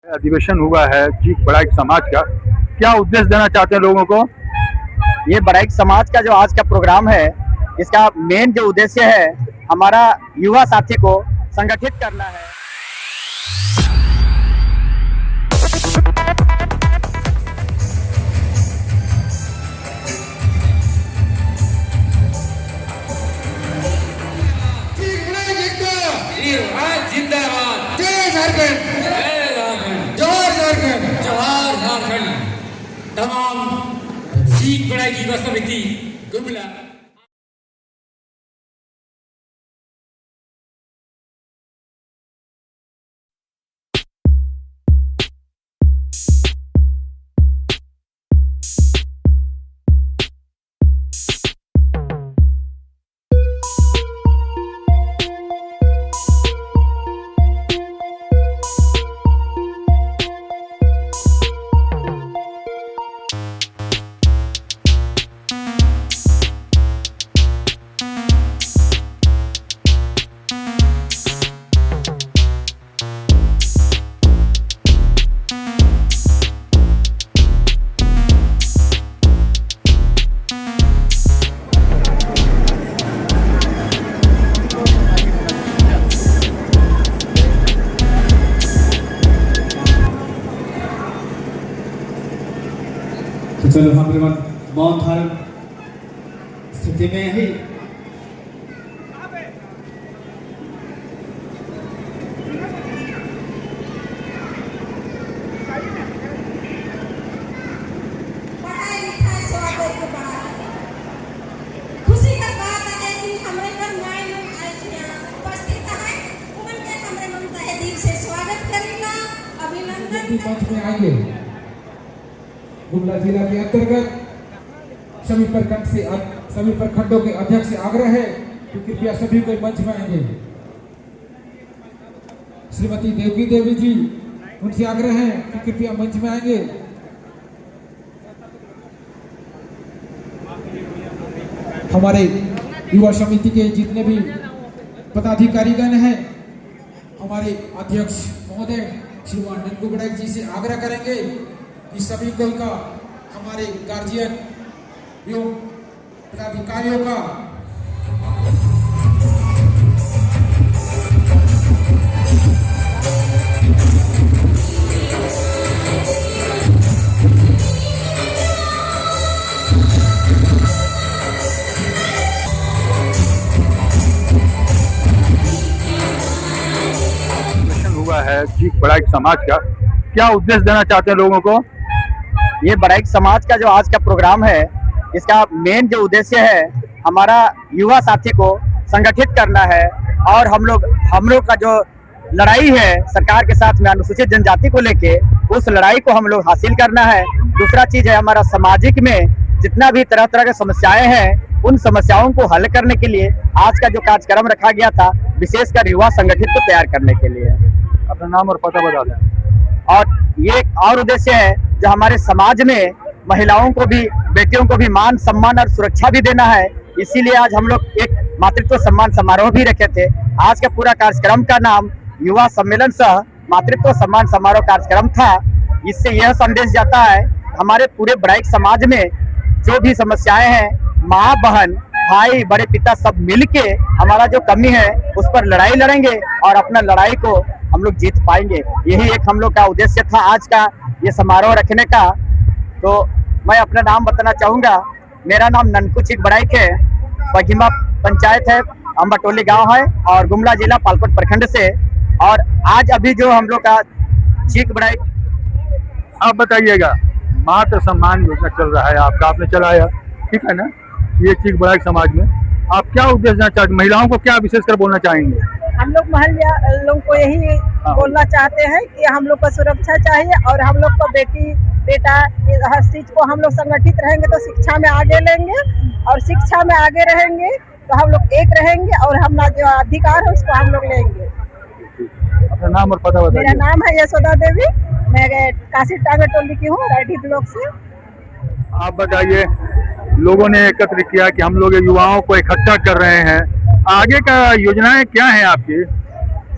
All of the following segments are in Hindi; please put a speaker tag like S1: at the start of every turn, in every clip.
S1: अधिवेशन हुआ है चीख बड़ाइक समाज का, क्या उद्देश्य देना चाहते हैं लोगों को?
S2: ये बड़ाइक समाज का जो आज का प्रोग्राम है, इसका मेन जो उद्देश्य है हमारा युवा साथी को संगठित करना है।
S3: जिंदाबाद, जय झारखंड, जय झारखंड, जोहार झारखंड, जोहार झारखंड। तमाम चीख बड़ाइक युवा समिति गुमला।
S4: तो चलो हम लोग मौन धारण स्थिति में ही
S5: खुशी का बात है कि हमारे घर नए लोग आए थे, उपस्थित है, उनके हमरे ममता है दिल से स्वागत करेगा, अभिनंदन
S6: मंच में आएंगे। गुमला जिला के अंतर्गत सभी प्रखंडों के अध्यक्ष से आग्रह है कि कृपया सभी को मंच में आएंगे। श्रीमती देवी जी, उनसे आग्रह है कि कृपया मंच में आएंगे। हमारे युवा समिति के जितने भी पदाधिकारीगण हैं, हमारे अध्यक्ष महोदय श्रीमान ननकू बड़ाइक जी से आग्रह करेंगे कि सभी को का हमारे गार्जियन एवं पदाधिकारियों का
S1: हुआ है चीख बड़ाइक समाज का, क्या उद्देश्य देना चाहते हैं लोगों को?
S2: ये बड़ाइक समाज का जो आज का प्रोग्राम है, इसका मेन जो उद्देश्य है हमारा युवा साथी को संगठित करना है और हम लोग का जो लड़ाई है सरकार के साथ में अनुसूचित जनजाति को लेके, उस लड़ाई को हम लोग हासिल करना है। दूसरा चीज है हमारा सामाजिक में जितना भी तरह तरह की समस्याएं हैं, उन समस्याओं को हल करने के लिए आज का जो कार्यक्रम रखा गया था, विशेषकर युवा संगठित को तैयार करने के लिए।
S1: अपना नाम और पता बता दें।
S2: और ये एक और उद्देश्य है जो हमारे समाज में महिलाओं को भी, बेटियों को भी मान सम्मान और सुरक्षा भी देना है। इसीलिए आज हम लोग एक मातृत्व सम्मान समारोह भी रखे थे। आज का पूरा कार्यक्रम का नाम युवा सम्मेलन सह मातृत्व सम्मान समारोह कार्यक्रम था। इससे यह संदेश जाता है हमारे पूरे बड़ाइक समाज में जो भी समस्याएं हैं, माँ बहन भाई बड़े पिता सब मिलके हमारा जो कमी है उस पर लड़ाई लड़ेंगे और अपना लड़ाई को हम लोग जीत पाएंगे। यही एक हम लोग का उद्देश्य था आज का ये समारोह रखने का। तो मैं अपना नाम बताना चाहूँगा। मेरा नाम ननकू चीख बड़ाइक है, पगिमा पंचायत है, अम्बाटोली गांव है और गुमला जिला पालकोट प्रखंड से। और आज अभी जो हम लोग का चीख बड़ाइक,
S1: आप बताइएगा, मातृ सम्मान योजना चल रहा है आपका, आपने चलाया, ठीक है ना? ये चीख बड़ाइक समाज में आप क्या उद्देश्य देना चाहते, महिलाओं को क्या विशेषकर बोलना चाहेंगे?
S7: हम लोग महल्ला लोगों को यही बोलना चाहते हैं कि हम लोग को सुरक्षा चाहिए और हम लोग को बेटी बेटा हर चीज को हम लोग संगठित रहेंगे तो शिक्षा में आगे लेंगे और शिक्षा में आगे रहेंगे तो हम लोग एक रहेंगे और हमारा जो अधिकार है उसको हम लोग लेंगे।
S1: अपना नाम और पता बताइए।
S7: मेरा नाम है यशोदा देवी, मैं काशी टांगे टोली की हूँ, राठी ब्लॉक से।
S1: आप बताइए, लोगों ने एकत्र किया कि हम लोग युवाओं को इकट्ठा कर रहे हैं, आगे का योजनाएं क्या हैं आपकी?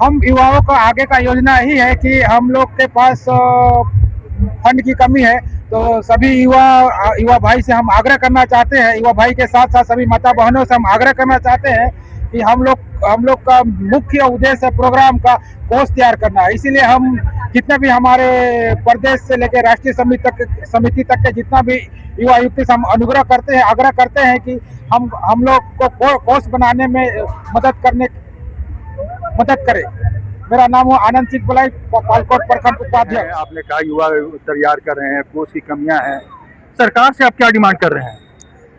S6: हम युवाओं का आगे का योजना यही है कि हम लोग के पास फंड की कमी है, तो सभी युवा भाई से हम आग्रह करना चाहते हैं, युवा भाई के साथ साथ सभी माता बहनों से हम आग्रह करना चाहते हैं कि हम लोग का मुख्य उद्देश्य प्रोग्राम का कोष तैयार करना है। इसीलिए हम जितने भी हमारे प्रदेश से लेकर राष्ट्रीय समिति तक के जितना भी युवा युवती से हम आग्रह करते हैं कि हम लोग को कोष बनाने में मदद करें। मेरा नाम है आनंद सिंह बलाई, पालकोट प्रखंड उपाध्यक्ष।
S1: आपने कहा युवा तैयार कर रहे हैं, कोष की कमियां हैं, सरकार से आप क्या डिमांड कर रहे हैं?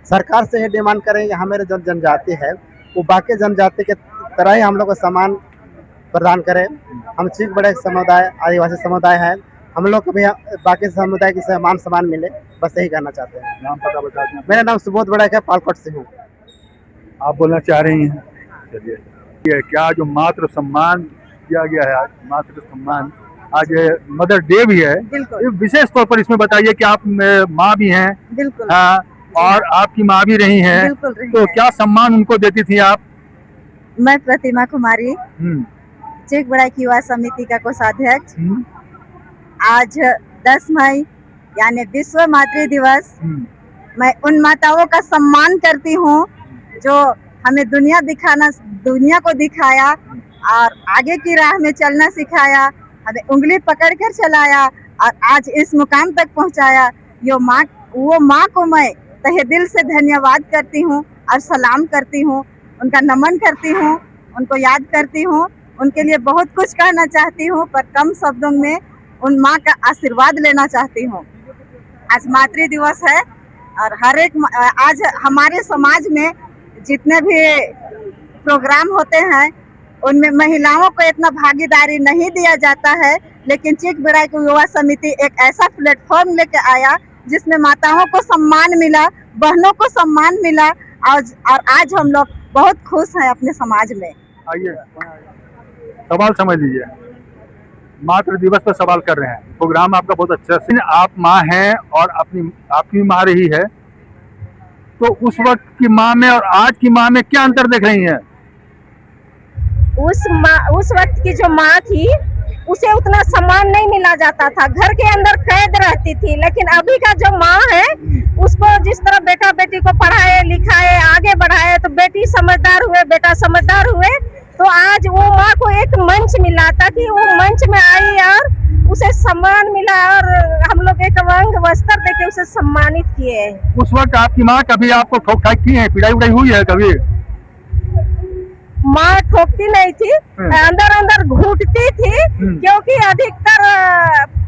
S2: सरकार से ये डिमांड करें कि हमारे जो जनजाति है वो बाकी जनजाति के तरह ही हम लोग को सम्मान प्रदान करें। हम चीक बड़े समुदाय, आदिवासी समुदाय है, हम लोग को भी बाकी समुदाय की सम्मान मिले, बस यही कहना चाहते हैं।
S1: नाम पता बता दें।
S2: मेरा नाम सुबोध बड़ा है, पालकोट से हूँ।
S1: आप बोलना चाह रही हैं? चलिए, ये क्या जो मातृ सम्मान किया गया है, आज मातृ सम्मान, आज मदर डे भी है, विशेष तौर पर इसमें बताइए कि आप माँ भी हैं।
S7: बिल्कुल।
S1: हाँ, और आपकी माँ भी रही हैं, तो क्या सम्मान उनको देती थी आप?
S7: मैं प्रतिमा कुमारी, चीक बड़ा की युवा समिति का कोषाध्यक्ष। आज 10 मई यानी विश्व मातृ दिवस, मैं उन माताओं का सम्मान करती हूँ जो हमें दुनिया को दिखाया और आगे की राह में चलना सिखाया, हमें उंगली पकड़कर चलाया और आज इस मुकाम तक पहुँचाया। वो माँ को मैं तहे दिल से धन्यवाद करती हूँ और सलाम करती हूँ, उनका नमन करती हूँ, उनको याद करती हूँ, उनके लिए बहुत कुछ कहना चाहती हूँ, पर कम शब्दों में उन माँ का आशीर्वाद लेना चाहती हूँ। आज मातृ दिवस है और आज हमारे समाज में जितने भी प्रोग्राम होते हैं उनमें महिलाओं को इतना भागीदारी नहीं दिया जाता है, लेकिन चीक बड़ा की युवा समिति एक ऐसा प्लेटफॉर्म लेके आया जिसमें माताओं को सम्मान मिला, बहनों को सम्मान मिला और आज हम लोग बहुत खुश हैं अपने समाज में।
S1: आइए, सवाल समझ लीजिए, मातृ दिवस पर सवाल कर रहे हैं, प्रोग्राम आपका बहुत अच्छा है। आप माँ हैं और आपकी माँ रही है, तो उस वक्त की माँ में और आज की माँ में क्या अंतर देख रही हैं?
S7: उस वक्त की जो माँ थी उसे उतना सम्मान नहीं मिला जाता था, घर के अंदर कैद रहती थी, लेकिन अभी का जो माँ है उसको जिस तरह बेटा बेटी को पढ़ाए लिखाए आगे बढ़ाए, तो बेटी समझदार हुए, बेटा समझदार हुए, तो आज वो माँ को एक मंच मिला, ताकि वो मंच में आई और उसे सम्मान मिला और हम लोग एक अंग वस्त्र देके उसे सम्मानित किए।
S1: उस वक्त आपकी माँ कभी आपको ठोक ठाक की है, पिटाई उड़ाई हुई है कभी?
S7: माँ ठोकती नहीं थी, अंदर घूटती थी, क्योंकि अधिकतर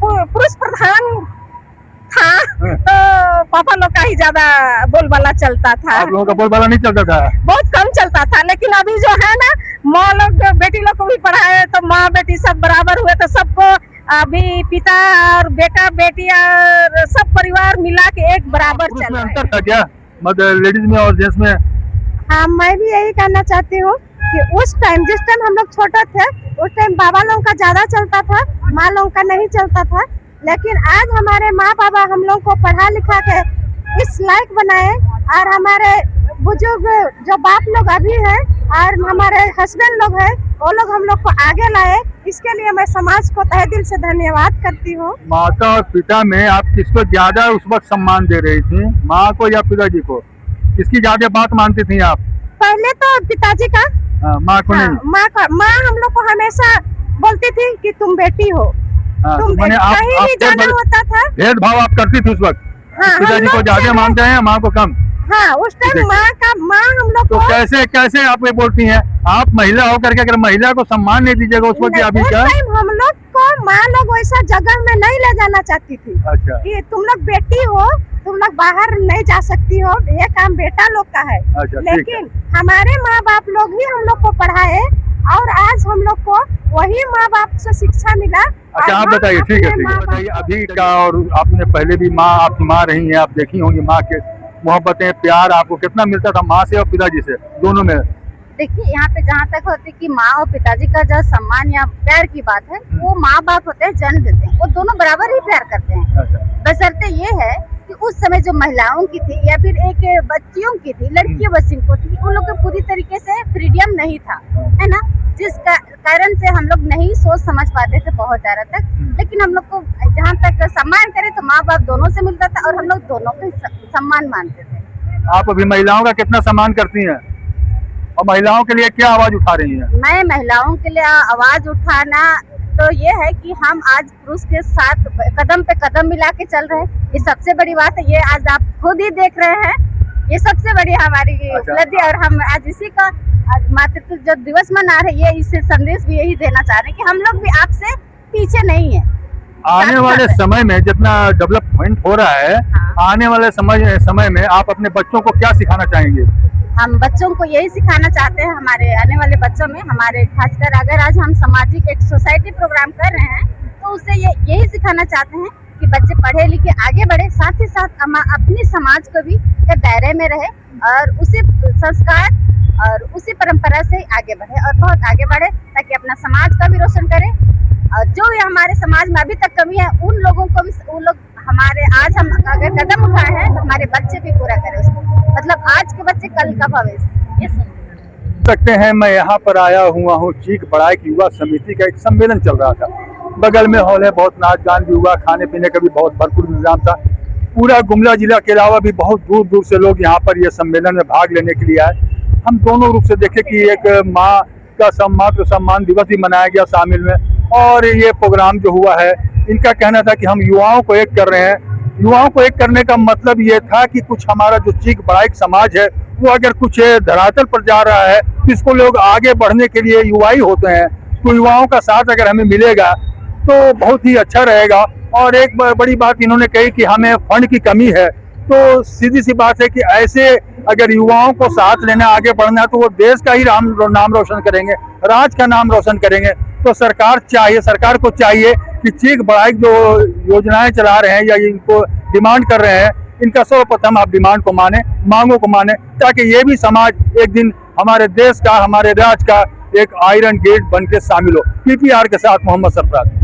S7: पुरुष प्रधान था, तो पापा लोग का ही ज्यादा बोलबाला चलता था।
S1: आप लोगों का बोलबाला नहीं चलता था?
S7: बहुत कम चलता था, लेकिन अभी जो है ना, माँ लोग बेटी लोग को भी पढ़ाए, तो माँ बेटी सब बराबर हुए, तो सबको अभी पिता और बेटा बेटी और सब परिवार मिला के एक बराबर चल रहा है।
S1: अंतर था क्या मतलब लेडीज में और जेंट्स में?
S7: हाँ, मैं भी यही कहना चाहती हूँ कि उस टाइम जिस टाइम हम लोग छोटे थे उस टाइम बाबा लोगों का ज्यादा चलता था, माँ लोगों का नहीं चलता था, लेकिन आज हमारे माँ बाबा हम लोग को पढ़ा लिखा के इस लायक बनाए और हमारे बुजुर्ग जो बाप लोग अभी हैं और हमारे हस्बैंड लोग हैं वो लोग हम लोग को आगे लाए। इसके लिए मैं समाज को तहे दिल से धन्यवाद करती हूँ।
S1: माता और पिता में आप किसको ज्यादा उस वक्त सम्मान दे रही थी, माँ को या पिताजी को? किसकी ज्यादा बात मानती थी आप?
S7: पहले तो पिताजी का,
S1: माँ को नहीं?
S7: माँ हम लोग को हमेशा बोलती थी कि तुम बेटी हो, तुम कहीं भी जाना होता था।
S1: भेदभाव आप करती थी उस वक्त? पिताजी को ज्यादा मानते हैं, माँ को कम?
S7: हाँ, उस टाइम माँ हम लोग
S1: तो कैसे आप ये बोलती हैं? आप महिला होकर के अगर महिला को सम्मान नहीं दीजिएगा उस वक्त अभी क्या?
S7: हम लोग को माँ लोग वैसा जगह में नहीं ले जाना चाहती थी।
S1: अच्छा।
S7: कि तुम लोग बेटी हो, तुम लोग बाहर नहीं जा सकती हो, ये काम बेटा लोग का है।
S1: अच्छा,
S7: लेकिन हमारे माँ बाप लोग ही हम लोग को पढ़ाए और आज हम लोग को वही माँ बाप से शिक्षा मिला।
S1: अच्छा, आप बताइए, ठीक है, बताइए अभी का, और आपने पहले भी माँ, आपकी माँ रही है, आप देखी होंगी माँ के मोहब्बतें, प्यार आपको कितना मिलता था माँ से और पिताजी से, दोनों में?
S8: देखिए, यहाँ पे जहाँ तक होती कि माँ और पिताजी का जो सम्मान या प्यार की बात है, वो माँ बाप होते हैं, जन्म देते हैं, वो दोनों बराबर ही प्यार करते हैं। बशर्ते ये है कि उस समय जो महिलाओं की थी या फिर एक बच्चियों की थी, लड़कियों बच्चियों को थी, उन लोग को पूरी तरीके से फ्रीडम नहीं था, है ना, जिस कारण से हम लोग नहीं सोच समझ पाते थे बहुत ज्यादा तक। लेकिन हम लोग को जहाँ तक सम्मान करे तो माँ बाप दोनों से मिलता था और हम लोग दोनों को सम्मान मानते थे।
S1: आप अभी महिलाओं का कितना सम्मान करती हैं और महिलाओं के लिए क्या आवाज उठा रही हैं?
S8: मैं महिलाओं के लिए आवाज उठाना तो ये है कि हम आज पुरुष के साथ कदम पे कदम मिला के चल रहे हैं, ये सबसे बड़ी बात है। ये आज आप खुद ही देख रहे हैं, ये सबसे बड़ी हमारी उपलब्धि। और हम आज इसी का मातृत्व जो दिवस मना रहे हैं, ये इससे संदेश भी यही देना चाह रहे हैं कि हम लोग भी आपसे पीछे नहीं है।
S1: आने वाले समय में जितना डेवलपमेंट हो रहा है, आने वाले समय में आप अपने बच्चों को क्या सिखाना चाहेंगे?
S8: हम बच्चों को यही सिखाना चाहते हैं, हमारे आने वाले बच्चों में, हमारे खासकर अगर आज हम सामाजिक एक सोसाइटी प्रोग्राम कर रहे हैं तो उससे यही सिखाना चाहते हैं कि बच्चे पढ़े लिखे आगे बढ़े, साथ ही साथ अपनी समाज को भी के दायरे में रहे और उसी संस्कार और उसी परंपरा से आगे बढ़े और बहुत आगे बढ़े, ताकि अपना समाज का भी रोशन करे। और जो भी हमारे समाज में अभी तक कमी है, उन लोगों को भी, उन लोग हमारे आज हम अगर कदम उठाए हैं तो हमारे बच्चे भी पूरा करें उसको, मतलब आज के बच्चे कल का भविष्य। ये
S1: सकते हैं मैं यहाँ पर आया हुआ हूँ चीख बढ़ाइक युवा समिति का एक सम्मेलन चल रहा था, बगल में हॉल है, बहुत नाच गान भी हुआ, खाने पीने का भी बहुत भरपूर इंतजाम था। पूरा गुमला जिला के अलावा भी बहुत दूर दूर से लोग यहाँ पर ये सम्मेलन में भाग लेने के लिए आए। हम दोनों रूप से देखे कि एक माँ का सम्मान दिवस भी मनाया गया शामिल में, और ये प्रोग्राम जो हुआ है, इनका कहना था कि हम युवाओं को एक कर रहे हैं। युवाओं को एक करने का मतलब ये था कि कुछ हमारा जो चीख बढ़ाइक समाज है वो अगर कुछ धरातल पर जा रहा है तो इसको लोग आगे बढ़ने के लिए युवा ही होते हैं, तो युवाओं का साथ अगर हमें मिलेगा तो बहुत ही अच्छा रहेगा। और एक बड़ी बात इन्होंने कही कि हमें फंड की कमी है, तो सीधी सी बात है कि ऐसे अगर युवाओं को साथ लेना आगे बढ़ना तो वो देश का ही नाम रोशन करेंगे, राज्य का नाम रोशन करेंगे। तो सरकार को चाहिए कि चीख बढ़ाइक जो योजनाएं चला रहे हैं या इनको डिमांड कर रहे हैं, इनका सर्वप्रथम आप डिमांड को माने, मांगों को माने, ताकि ये भी समाज एक दिन हमारे देश का, हमारे राज्य का एक आयरन गेट बन के शामिल हो। PPR के साथ मोहम्मद सरफराज।